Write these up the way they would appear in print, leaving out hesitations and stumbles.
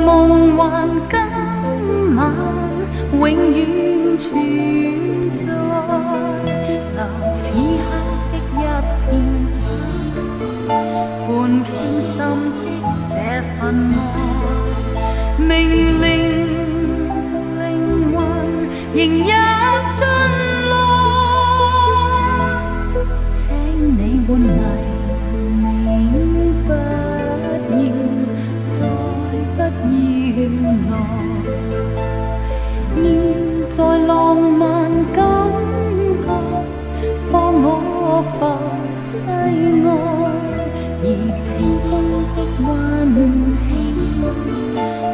夢幻今晚永遠存在，留此刻的一片真，伴傾心的這份愛，明明靈魂仍入進來，請你換黎明，不要再不要來。現在浪漫感覺放我浮世外，而清風的溫馨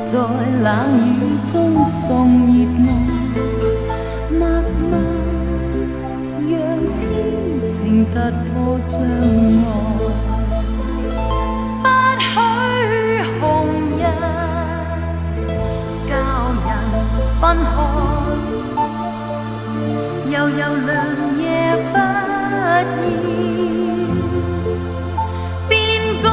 在冷雨中送熱愛，默默讓痴情突破障礙，不許紅日教人分開，悠悠良夜不要變改。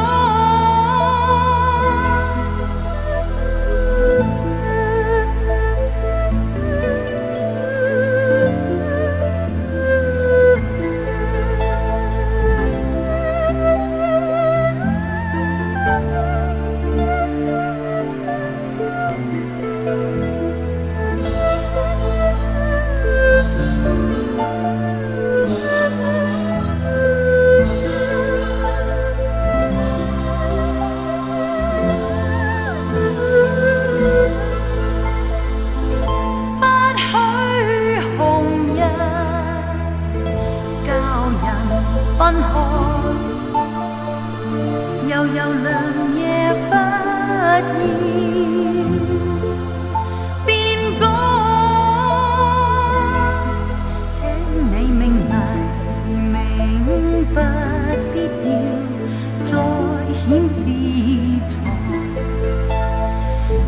分開，悠悠良夜不要變改，請你明不必要再顯自裁，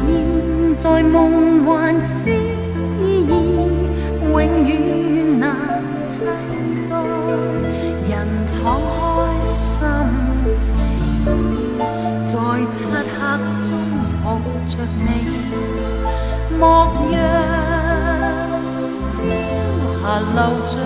現在夢幻詩意永遠難替代，人敞開心扉，在漆黑中抱着你，莫讓朝霞流盡。